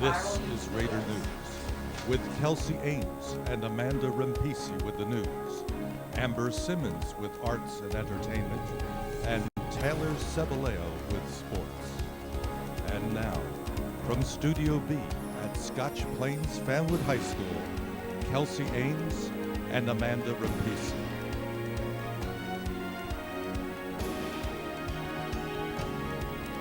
This is Raider News, with Kelsey Ames and Amanda Rampisi with the news, Amber Simmons with arts and entertainment, and Taylor Cebaleo with sports. And now, from Studio B at Scotch Plains Fanwood High School, Kelsey Ames and Amanda Rampisi.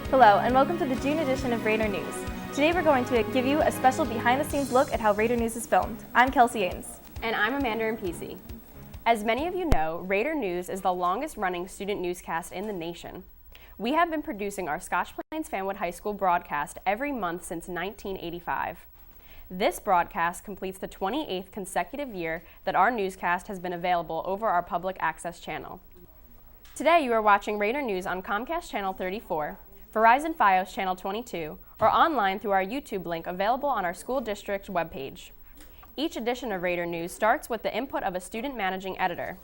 Hello, and welcome to the June edition of Raider News. Today we're going to give you a special behind-the-scenes look at how Raider News is filmed. I'm Kelsey Ames. And I'm Amanda Rampisi. As many of you know, Raider News is the longest-running student newscast in the nation. We have been producing our Scotch Plains Fanwood High School broadcast every month since 1985. This broadcast completes the 28th consecutive year that our newscast has been available over our public access channel. Today you are watching Raider News on Comcast Channel 34, Verizon Fios Channel 22, or online through our YouTube link available on our school district webpage. Each edition of Raider News starts with the input of a student managing editor.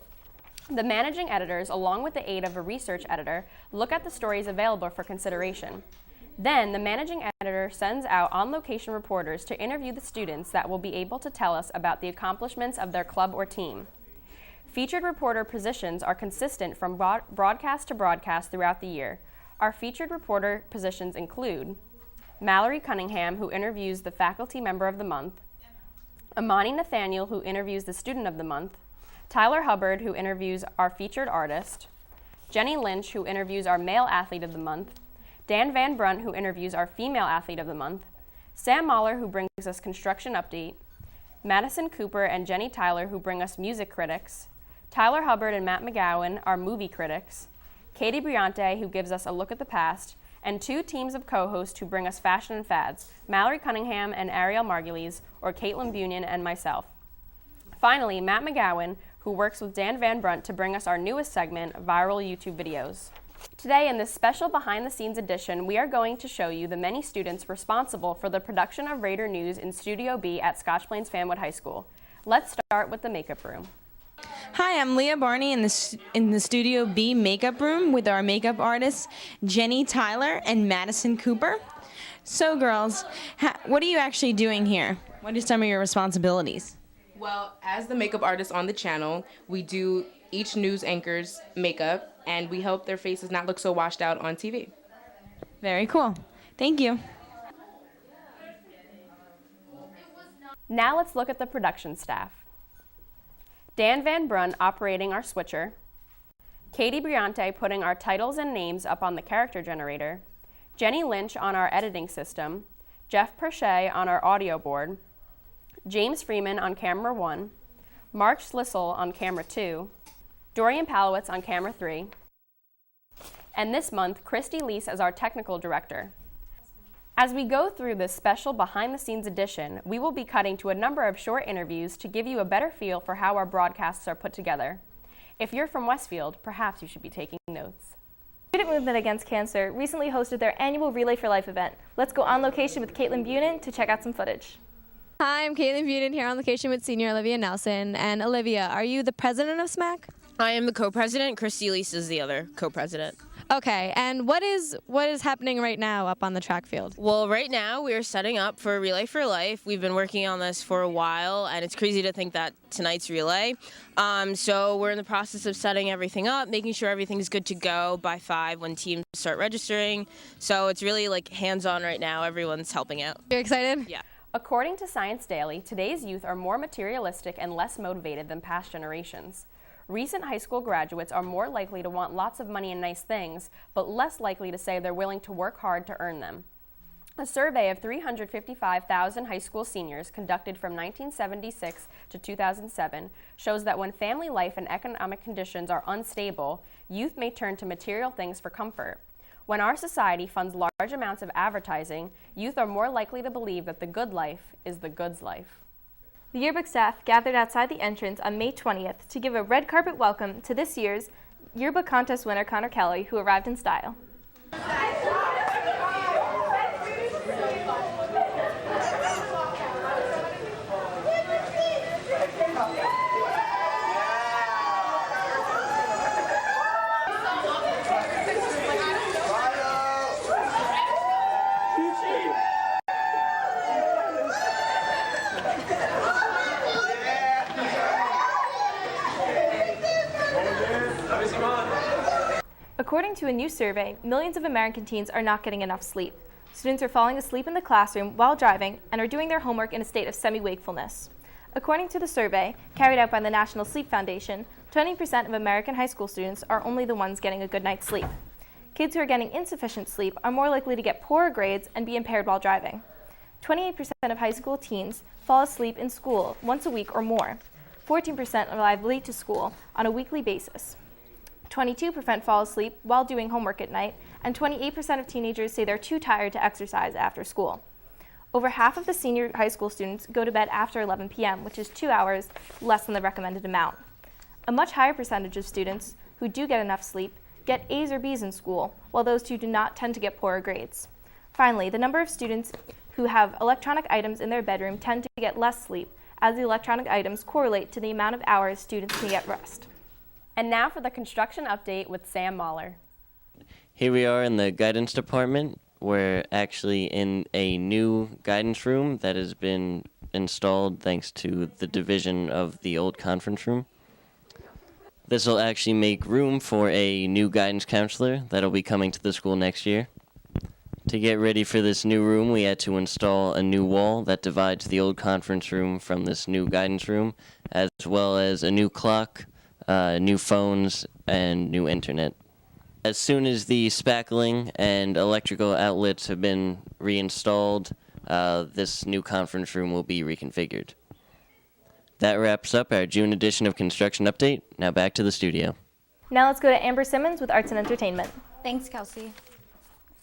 The managing editors, along with the aid of a research editor, look at the stories available for consideration. Then, the managing editor sends out on-location reporters to interview the students that will be able to tell us about the accomplishments of their club or team. Featured reporter positions are consistent from broadcast to broadcast throughout the year. Our featured reporter positions include Mallory Cunningham, who interviews the faculty member of the month, Amani Nathaniel, who interviews the student of the month, Tyler Hubbard, who interviews our featured artist, Jenny Lynch, who interviews our male athlete of the month, Dan Van Brunt, who interviews our female athlete of the month, Sam Mahler, who brings us construction update, Madison Cooper and Jenny Tyler, who bring us music critics, Tyler Hubbard and Matt McGowan, our movie critics, Katie Briante, who gives us a look at the past, and two teams of co-hosts who bring us fashion and fads, Mallory Cunningham and Ariel Margulies, or Caitlin Bunyan and myself. Finally, Matt McGowan, who works with Dan Van Brunt to bring us our newest segment, Viral YouTube Videos. Today, in this special behind-the-scenes edition, we are going to show you the many students responsible for the production of Raider News in Studio B at Scotch Plains Fanwood High School. Let's start with the makeup room. Hi, I'm Leah Barney in the Studio B makeup room with our makeup artists Jenny Tyler and Madison Cooper. So girls, what are you actually doing here? What are some of your responsibilities? Well, as the makeup artist on the channel, we do each news anchor's makeup and we help their faces not look so washed out on TV. Very cool. Thank you. Now let's look at the production staff. Dan Van Brunt operating our switcher, Katie Briante putting our titles and names up on the character generator, Jenny Lynch on our editing system, Jeff Perche on our audio board, James Freeman on camera 1, Mark Schlissel on camera 2, Dorian Palowitz on camera 3, and this month, Christy Lease as our technical director. As we go through this special behind-the-scenes edition, we will be cutting to a number of short interviews to give you a better feel for how our broadcasts are put together. If you're from Westfield, perhaps you should be taking notes. Student Movement Against Cancer recently hosted their annual Relay for Life event. Let's go on location with Caitlin Bunin to check out some footage. Hi, I'm Caitlin Bunin here on location with senior Olivia Nelson. And Olivia, are you the president of SMAC? I am the co-president. Christy Lease is the other co-president. Okay, and what is happening right now up on the track field? Well, right now we are setting up for Relay for Life. We've been working on this for a while, and it's crazy to think that tonight's relay. So we're in the process of setting everything up, making sure everything's good to go by 5 when teams start registering. So it's really like hands-on right now. Everyone's helping out. You're excited? Yeah. According to Science Daily, today's youth are more materialistic and less motivated than past generations. Recent high school graduates are more likely to want lots of money and nice things, but less likely to say they're willing to work hard to earn them. A survey of 355,000 high school seniors conducted from 1976 to 2007 shows that when family life and economic conditions are unstable, youth may turn to material things for comfort. When our society funds large amounts of advertising, youth are more likely to believe that the good life is the goods life. The yearbook staff gathered outside the entrance on May 20th to give a red carpet welcome to this year's yearbook contest winner Connor Kelly, who arrived in style. According to a new survey, millions of American teens are not getting enough sleep. Students are falling asleep in the classroom while driving and are doing their homework in a state of semi-wakefulness. According to the survey, carried out by the National Sleep Foundation, 20% of American high school students are only the ones getting a good night's sleep. Kids who are getting insufficient sleep are more likely to get poorer grades and be impaired while driving. 28% of high school teens fall asleep in school once a week or more. 14% arrive late to school on a weekly basis. 22% fall asleep while doing homework at night, and 28% of teenagers say they're too tired to exercise after school. Over half of the senior high school students go to bed after 11 p.m., which is 2 hours less than the recommended amount. A much higher percentage of students who do get enough sleep get A's or B's in school, while those who do not tend to get poorer grades. Finally, the number of students who have electronic items in their bedroom tend to get less sleep, as the electronic items correlate to the amount of hours students can get rest. And now for the construction update with Sam Mahler. Here we are in the guidance department. We're actually in a new guidance room that has been installed thanks to the division of the old conference room. This will actually make room for a new guidance counselor that'll be coming to the school next year. To get ready for this new room, we had to install a new wall that divides the old conference room from this new guidance room, as well as a new clock, new phones, and new internet. As soon as the spackling and electrical outlets have been reinstalled, this new conference room will be reconfigured. That wraps up our June edition of Construction Update. Now back to the studio. Now let's go to Amber Simmons with Arts and Entertainment. Thanks, Kelsey.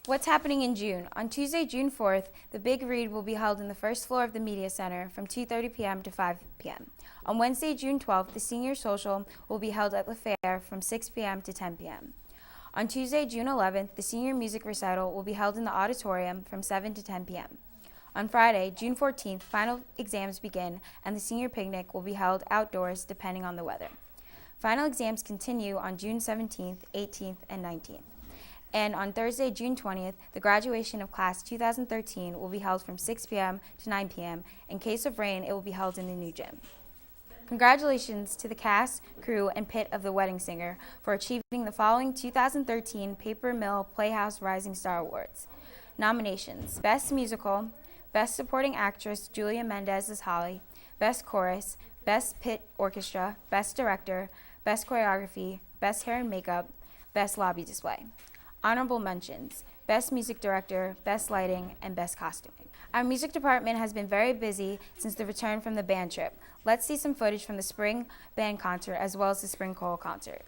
What's happening in June? On Tuesday, June 4th, the Big Read will be held in the first floor of the Media Center from 2:30 p.m. to 5 p.m. On Wednesday, June 12th, the Senior Social will be held at the Fair from 6 p.m. to 10 p.m. On Tuesday, June 11th, the Senior Music Recital will be held in the auditorium from 7 to 10 p.m. On Friday, June 14th, final exams begin and the Senior Picnic will be held outdoors depending on the weather. Final exams continue on June 17th, 18th, and 19th. And on Thursday, June 20th, the graduation of Class 2013 will be held from 6 p.m. to 9 p.m. In case of rain, it will be held in the new gym. Congratulations to the cast, crew, and pit of The Wedding Singer for achieving the following 2013 Paper Mill Playhouse Rising Star Awards. Nominations: Best Musical, Best Supporting Actress Julia Mendez as Holly, Best Chorus, Best Pit Orchestra, Best Director, Best Choreography, Best Hair and Makeup, Best Lobby Display. Honorable mentions: Best Music Director, Best Lighting, and Best Costuming. Our music department has been very busy since the return from the band trip. Let's see some footage from the spring band concert as well as the spring choral concert.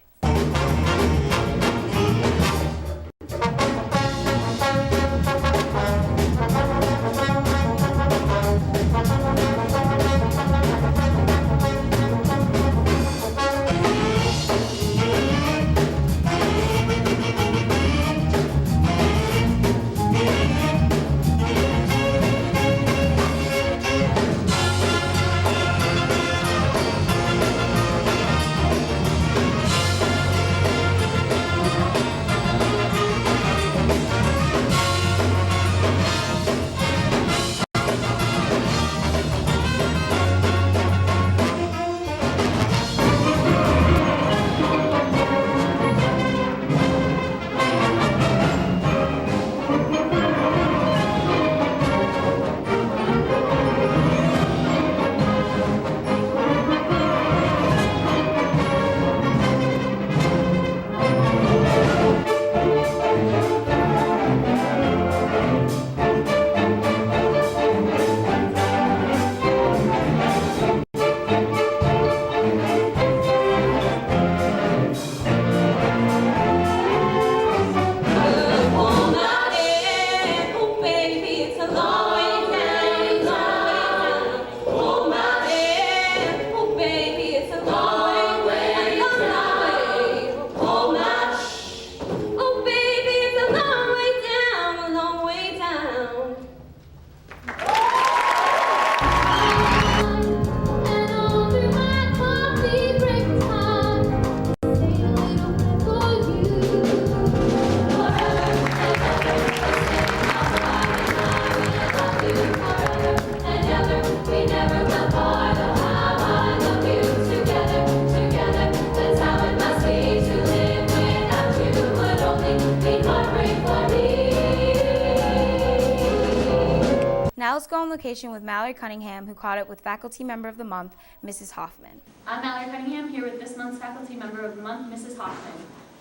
Now let's go on location with Mallory Cunningham, who caught up with Faculty Member of the Month, Mrs. Hoffman. I'm Mallory Cunningham, here with this month's Faculty Member of the Month, Mrs. Hoffman.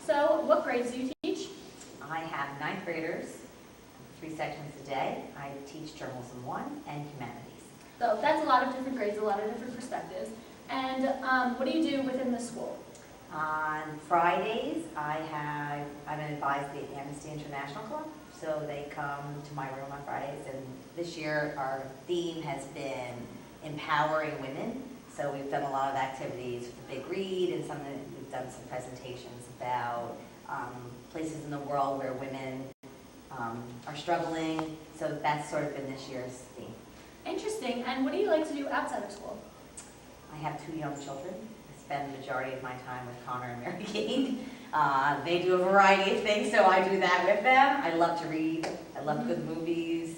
So, what grades do you teach? I have 9th graders, 3 sections a day. I teach Journalism 1 and Humanities. So that's a lot of different grades, a lot of different perspectives. And what do you do within the school? On Fridays, I'm advised the Amnesty International Club, so they come to my room on Fridays. And this year, our theme has been empowering women. So we've done a lot of activities with the Big Read, and we've done some presentations about places in the world where women are struggling. So that's sort of been this year's theme. Interesting. And what do you like to do outside of school? I have 2 young children. I spend the majority of my time with Connor and Mary Kate. They do a variety of things, so I do that with them. I love to read. I love good movies.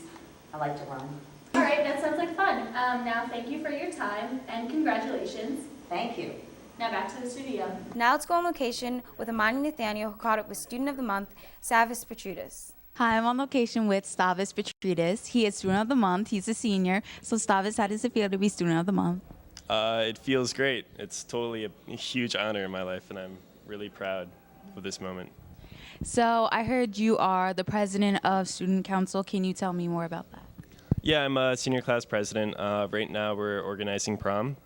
I like to run. All right, that sounds like fun. Now, thank you for your time, and congratulations. Thank you. Now back to the studio. Now let's go on location with Amani Nathaniel, who caught up with Student of the Month, Savis Petrudis. Hi, I'm on location with Stavis Petrudis. He is Student of the Month. He's a senior. So Stavis, how does it feel to be Student of the Month? It feels great. It's totally a huge honor in my life, and I'm really proud of this moment. So I heard you are the president of Student Council. Can you tell me more about that? Yeah, I'm a senior class president. Right now we're organizing prom.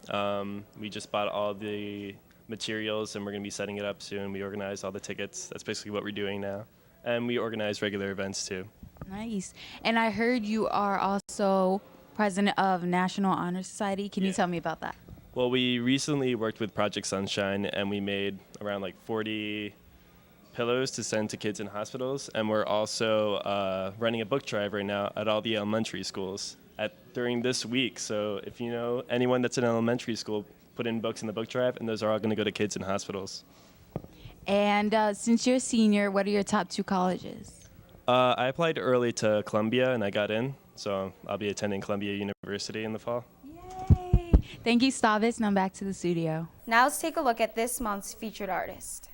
We just bought all the materials, and we're going to be setting it up soon. We organize all the tickets. That's basically what we're doing now. And we organize regular events too. Nice. And I heard you are also president of National Honor Society. Can you tell me about that? Well, we recently worked with Project Sunshine, and we made around 40 pillows to send to kids in hospitals. And we're also running a book drive right now at all the elementary schools during this week. So if you know anyone that's in elementary school, put in books in the book drive, and those are all going to go to kids in hospitals. And since you're a senior, what are your top 2 colleges? I applied early to Columbia, and I got in. So I'll be attending Columbia University in the fall. Yay! Thank you, Stavis. Now back to the studio. Now let's take a look at this month's featured artist.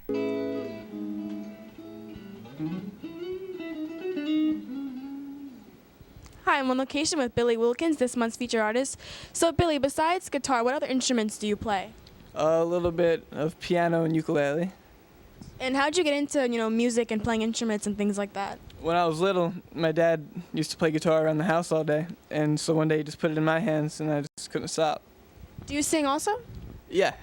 Hi, I'm on location with Billy Wilkins, this month's featured artist. So Billy, besides guitar, what other instruments do you play? A little bit of piano and ukulele. And how'd you get into, music and playing instruments and things like that? When I was little, my dad used to play guitar around the house all day, and so one day he just put it in my hands, and I just couldn't stop. Do you sing also? Yeah.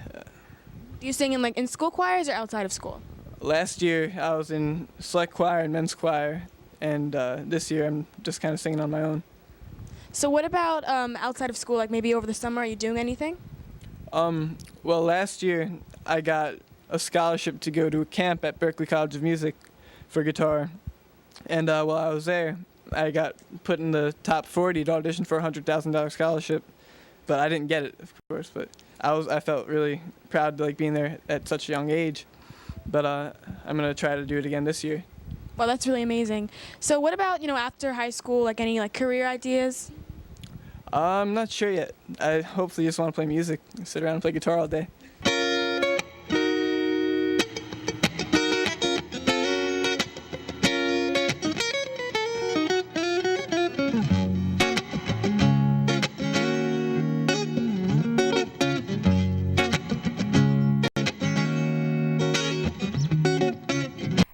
Do you sing in school choirs or outside of school? Last year, I was in select choir and men's choir, and this year I'm just kind of singing on my own. So what about outside of school, maybe over the summer, are you doing anything? Well, last year I got a scholarship to go to a camp at Berklee College of Music for guitar. And while I was there, I got put in the top 40 to audition for a $100,000 scholarship. But I didn't get it, of course. But I felt really proud to being there at such a young age. But I'm going to try to do it again this year. Well, that's really amazing. So what about, after high school, any career ideas? I'm not sure yet. I hopefully just want to play music, sit around and play guitar all day.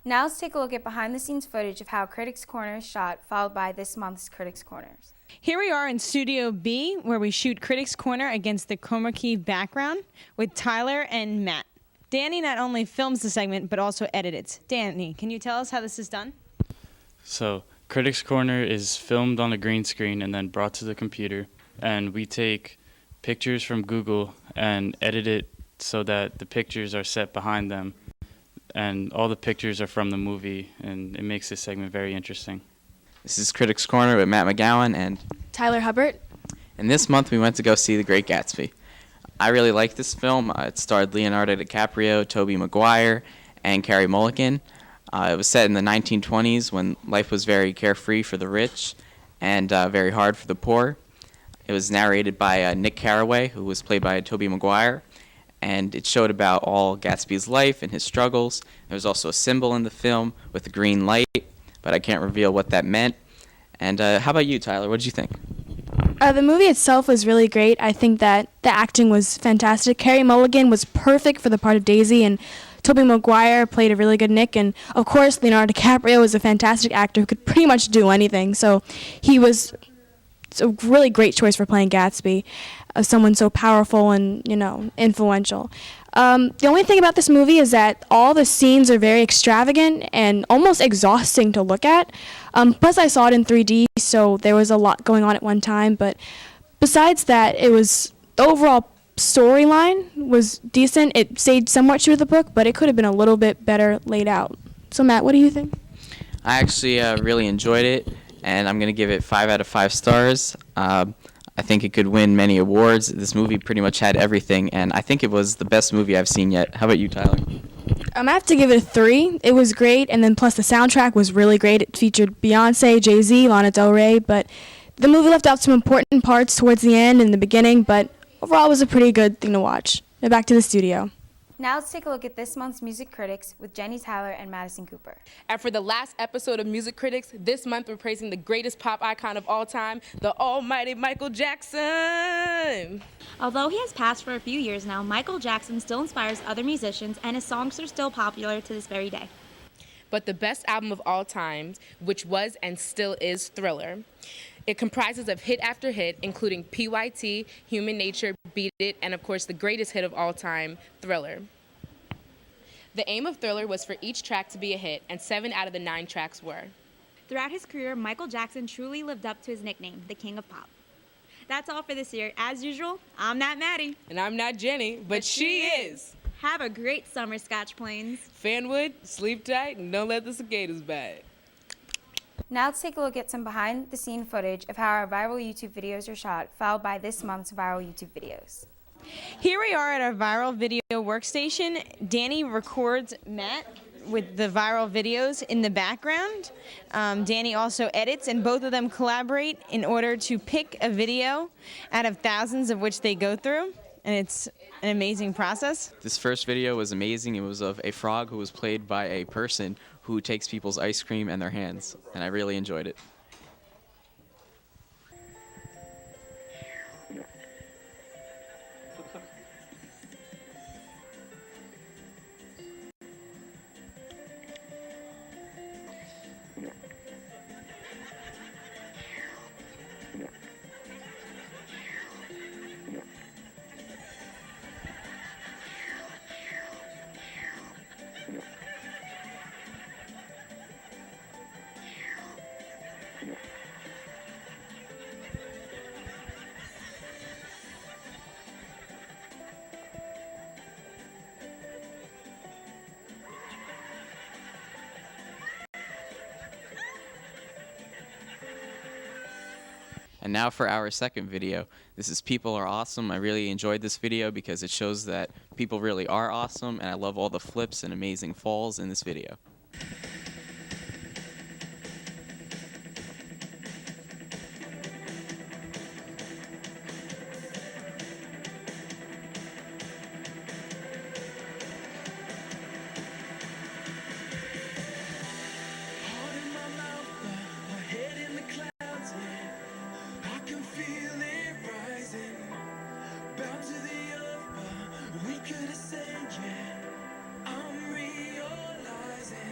Now let's take a look at behind-the-scenes footage of how Critics Corner is shot, followed by this month's Critics Corners. Here we are in Studio B, where we shoot Critics Corner against the chroma key background with Tyler and Matt. Danny not only films the segment, but also edits it. Danny, can you tell us how this is done? So, Critics Corner is filmed on a green screen and then brought to the computer, and we take pictures from Google and edit it so that the pictures are set behind them, and all the pictures are from the movie, and it makes this segment very interesting. This is Critics Corner with Matt McGowan and Tyler Hubbard. And this month we went to go see The Great Gatsby. I really like this film. It starred Leonardo DiCaprio, Tobey Maguire, and Carey Mulligan. It was set in the 1920s when life was very carefree for the rich and very hard for the poor. It was narrated by Nick Carraway, who was played by Tobey Maguire, and it showed about all Gatsby's life and his struggles. There was also a symbol in the film with a green light, but I can't reveal what that meant. And how about you, Tyler? What did you think? The movie itself was really great. I think that the acting was fantastic. Carey Mulligan was perfect for the part of Daisy, and Tobey Maguire played a really good Nick. And of course, Leonardo DiCaprio was a fantastic actor who could pretty much do anything. So he was a really great choice for playing Gatsby, someone so powerful and, influential. The only thing about this movie is that all the scenes are very extravagant and almost exhausting to look at. Plus, I saw it in 3D, so there was a lot going on at one time. But besides that, the overall storyline was decent. It stayed somewhat true to the book, but it could have been a little bit better laid out. So, Matt, what do you think? I actually really enjoyed it, and I'm going to give it 5 out of 5 stars. I think it could win many awards. This movie pretty much had everything, and I think it was the best movie I've seen yet. How about you, Tyler? I have to give it a 3. It was great, and then plus the soundtrack was really great. It featured Beyonce, Jay-Z, Lana Del Rey, but the movie left out some important parts towards the end and the beginning, but overall it was a pretty good thing to watch. Now back to the studio. Now let's take a look at this month's Music Critics with Jenny Tyler and Madison Cooper. And for the last episode of Music Critics, this month we're praising the greatest pop icon of all time, the almighty Michael Jackson. Although he has passed for a few years now, Michael Jackson still inspires other musicians, and his songs are still popular to this very day. But the best album of all time, which was and still is Thriller. It comprises of hit after hit, including PYT, Human Nature, Beat It, and of course the greatest hit of all time, Thriller. The aim of Thriller was for each track to be a hit, and 7 out of the 9 tracks were. Throughout his career, Michael Jackson truly lived up to his nickname, the King of Pop. That's all for this year. As usual, I'm not Maddie. And I'm not Jenny, but she is. Have a great summer, Scotch Plains. Fanwood, sleep tight, and don't let the cicadas bite. Now let's take a look at some behind-the-scene footage of how our viral YouTube videos are shot, followed by this month's viral YouTube videos. Here we are at our viral video workstation. Danny records Matt with the viral videos in the background. Danny also edits, and both of them collaborate in order to pick a video out of thousands of which they go through, and it's an amazing process. This first video was amazing. It was of a frog who was played by a person who takes people's ice cream and their hands, and I really enjoyed it. And now for our second video. This is People Are Awesome. I really enjoyed this video because it shows that people really are awesome, and I love all the flips and amazing falls in this video. We could have said, yeah, I'm realizing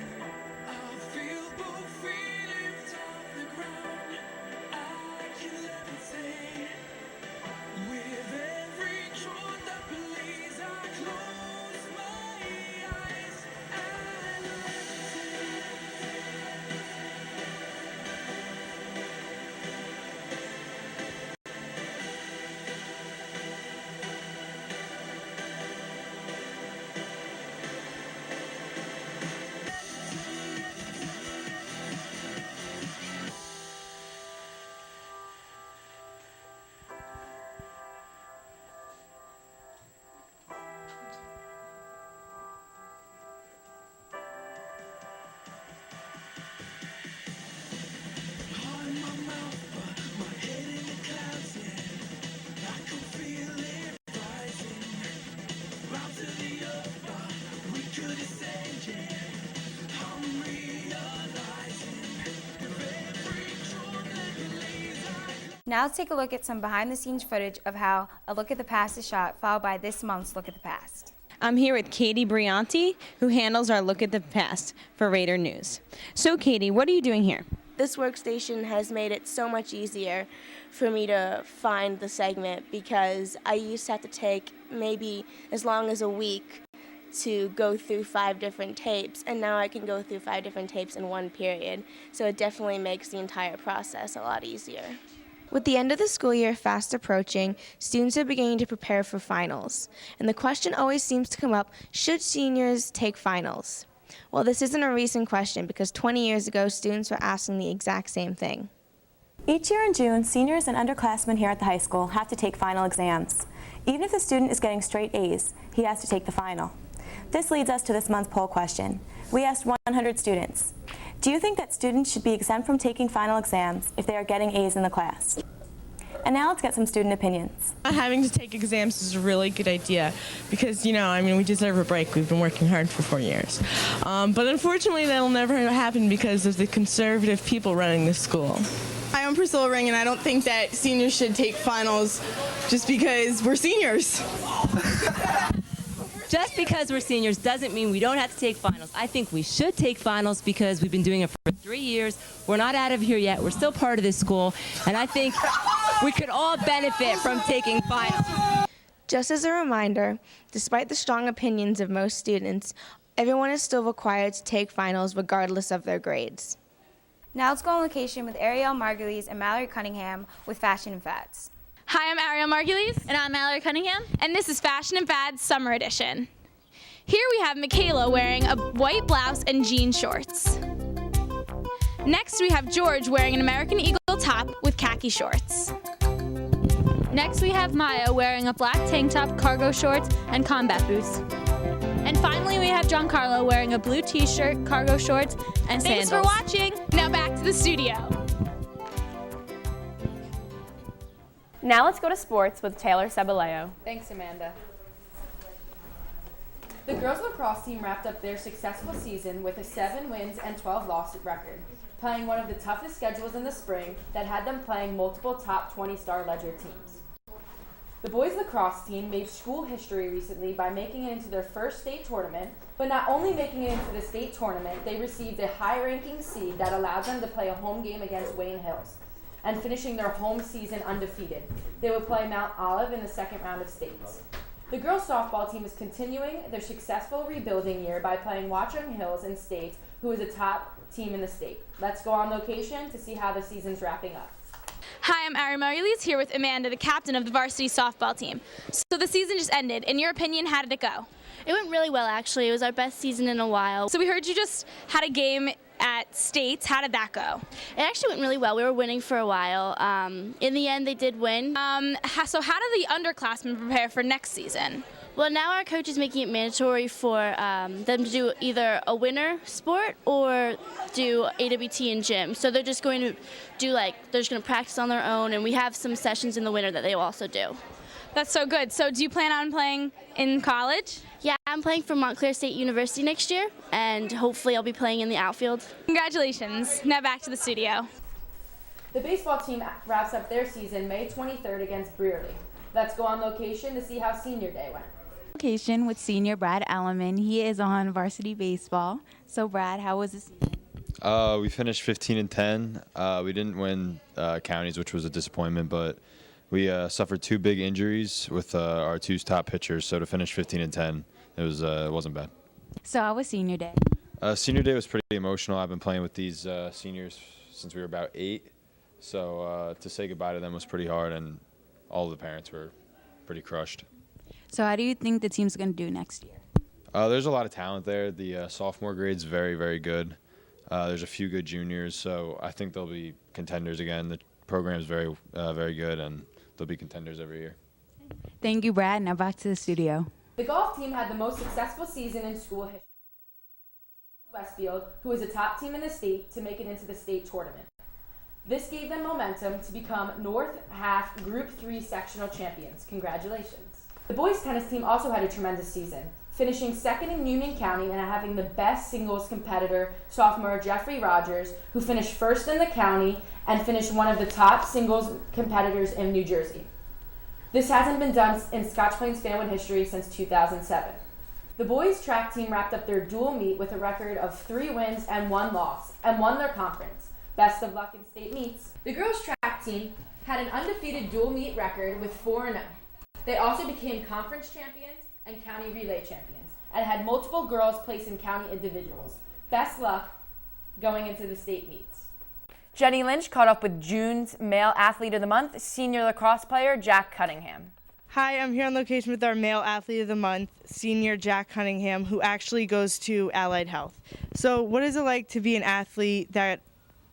Now let's take a look at some behind-the-scenes footage of how A Look at the Past is shot, followed by this month's Look at the Past. I'm here with Katie Brianti, who handles our Look at the Past for Raider News. So Katie, what are you doing here? This workstation has made it so much easier for me to find the segment because I used to have to take maybe as long as a week to go through 5 different tapes, and now I can go through 5 different tapes in one period. So it definitely makes the entire process a lot easier. With the end of the school year fast approaching, students are beginning to prepare for finals. And the question always seems to come up, should seniors take finals? Well, this isn't a recent question because 20 years ago, students were asking the exact same thing. Each year in June, seniors and underclassmen here at the high school have to take final exams. Even if the student is getting straight A's, he has to take the final. This leads us to this month's poll question. We asked 100 students, do you think that students should be exempt from taking final exams if they are getting A's in the class? And now let's get some student opinions. Having to take exams is a really good idea because, we deserve a break. We've been working hard for 4 years. But unfortunately, that'll never happen because of the conservative people running the school. Hi, I'm Priscilla Ring, and I don't think that seniors should take finals just because we're seniors. Just because we're seniors doesn't mean we don't have to take finals. I think we should take finals because we've been doing it for 3 years. We're not out of here yet. We're still part of this school, and I think we could all benefit from taking finals. Just as a reminder, despite the strong opinions of most students, everyone is still required to take finals regardless of their grades. Now let's go on location with Ariel Margulies and Mallory Cunningham with Fashion and Fads. Hi, I'm Ariel Margulies. And I'm Mallory Cunningham. And this is Fashion and Fads Summer Edition. Here we have Michaela wearing a white blouse and jean shorts. Next we have George wearing an American Eagle top with khaki shorts. Next we have Maya wearing a black tank top, cargo shorts, and combat boots. And finally we have Giancarlo wearing a blue t-shirt, cargo shorts, and Thanks sandals. for watching. Now back to the studio. Now let's go to sports with Taylor Cebaleo. Thanks, Amanda. The girls lacrosse team wrapped up their successful season with a 7 wins and 12 losses record, playing one of the toughest schedules in the spring that had them playing multiple top 20 star ledger teams. The boys lacrosse team made school history recently by making it into their first state tournament, but not only making it into the state tournament, they received a high-ranking seed that allowed them to play a home game against Wayne Hills, and finishing their home season undefeated. They will play Mount Olive in the second round of states. The girls softball team is continuing their successful rebuilding year by playing Watchung Hills in states, who is a top team in the state. Let's go on location to see how the season's wrapping up. Hi, I'm Ari Margulies here with Amanda, the captain of the varsity softball team. So the season just ended. In your opinion, how did it go? It went really well, actually. It was our best season in a while. So we heard you just had a game at states. How did that go? It actually went really well. We were winning for a while. In the end, they did win. So how do the underclassmen prepare for next season? Well, now our coach is making it mandatory for them to do either a winter sport or do AWT in gym. So they're just going to do they're just going to practice on their own, and we have some sessions in the winter that they will also do. That's so good. So do you plan on playing in college? Yeah, I'm playing for Montclair State University next year, and hopefully I'll be playing in the outfield. Congratulations. Now back to the studio. The baseball team wraps up their season May 23rd against Brearley. Let's go on location to see how senior day went. Location with senior Brad Alleman. He is on varsity baseball. So Brad, how was the season? We finished 15-10. We didn't win counties, which was a disappointment, but we suffered 2 big injuries with our 2 top pitchers. So to finish 15-10, it wasn't bad. So how was senior day? Senior day was pretty emotional. I've been playing with these seniors since we were about 8. So to say goodbye to them was pretty hard, and all the parents were pretty crushed. So how do you think the team's going to do next year? There's a lot of talent there. The sophomore grade's very, very good. There's a few good juniors, so I think they'll be contenders again. The program's very, very good, and they'll be contenders every year. Thank you, Brad. Now back to the studio. The golf team had the most successful season in school history. Westfield, who is a top team in the state, to make it into the state tournament. This gave them momentum to become North Half Group 3 sectional champions. Congratulations. The boys tennis team also had a tremendous season, finishing second in Union County and having the best singles competitor, sophomore Jeffrey Rogers, who finished first in the county and finished one of the top singles competitors in New Jersey. This hasn't been done in Scotch Plains Fanwood history since 2007. The boys track team wrapped up their dual meet with a record of 3 wins and 1 loss and won their conference. Best of luck in state meets. The girls track team had an undefeated dual meet record with 4-0. They also became conference champions and county relay champions and had multiple girls place in county individuals. Best luck going into the state meets. Jenny Lynch caught up with June's Male Athlete of the Month, senior lacrosse player Jack Cunningham. Hi, I'm here on location with our Male Athlete of the Month, senior Jack Cunningham, who actually goes to Allied Health. So what is it like to be an athlete that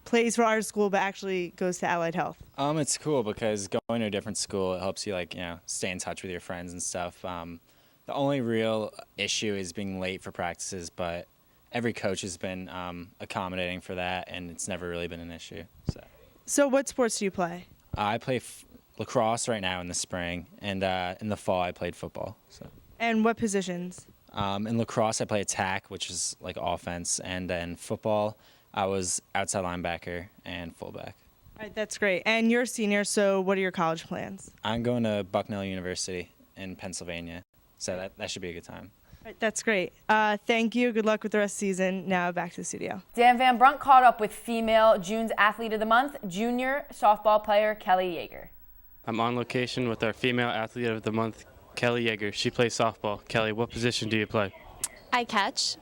plays for our school but actually goes to Allied Health? It's cool because going to a different school, it helps you stay in touch with your friends and stuff. The only real issue is being late for practices, but every coach has been accommodating for that, and it's never really been an issue. So what sports do you play? I play lacrosse right now in the spring, and in the fall I played football. And what positions? In lacrosse I play attack, which is like offense, and then football I was outside linebacker and fullback. All right, that's great. And you're a senior, so what are your college plans? I'm going to Bucknell University in Pennsylvania, so that should be a good time. All right, that's great. Thank you. Good luck with the rest of the season. Now back to the studio. Dan Van Brunt caught up with female June's Athlete of the Month, junior softball player Kelly Yeager. I'm on location with our female Athlete of the Month, Kelly Yeager. She plays softball. Kelly, what position do you play? I catch.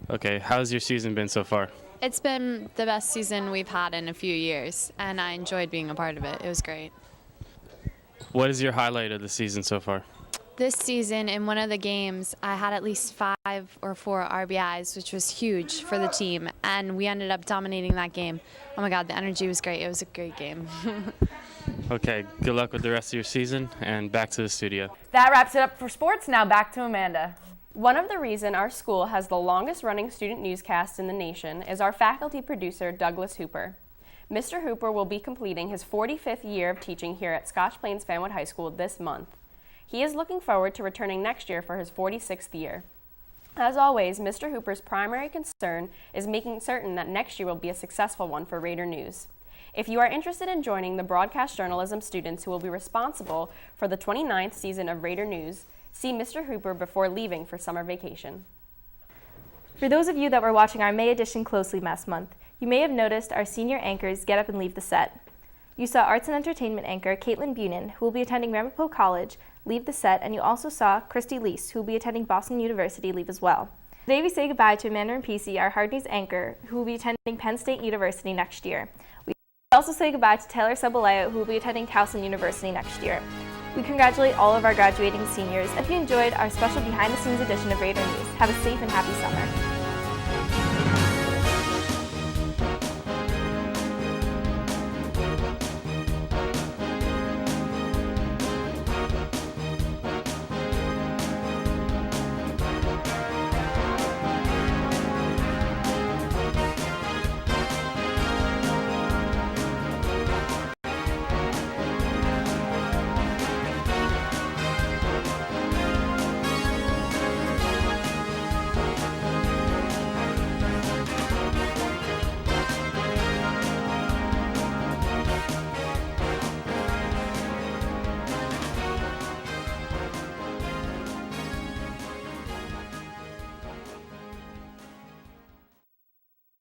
Okay, how's your season been so far? It's been the best season we've had in a few years, and I enjoyed being a part of it. It was great. What is your highlight of the season so far? This season, in one of the games, I had at least 5 or 4 RBIs, which was huge for the team, and we ended up dominating that game. Oh my God, the energy was great. It was a great game. Okay, good luck with the rest of your season, and back to the studio. That wraps it up for sports. Now back to Amanda. One of the reasons our school has the longest running student newscast in the nation is our faculty producer, Douglas Hooper. Mr. Hooper will be completing his 45th year of teaching here at Scotch Plains Fanwood High School this month. He is looking forward to returning next year for his 46th year. As always, Mr. Hooper's primary concern is making certain that next year will be a successful one for Raider News. If you are interested in joining the broadcast journalism students who will be responsible for the 29th season of Raider News, see Mr. Hooper before leaving for summer vacation. For those of you that were watching our May edition closely last month, you may have noticed our senior anchors get up and leave the set. You saw arts and entertainment anchor Caitlin Bunin, who will be attending Ramapo College, leave the set, and you also saw Christy Lease, who will be attending Boston University, leave as well. Today we say goodbye to Amanda Rampisi, our hard news anchor, who will be attending Penn State University next year. We also say goodbye to Taylor Ceballos, who will be attending Towson University next year. We congratulate all of our graduating seniors. If you enjoyed our special behind-the-scenes edition of Raider News, have a safe and happy summer.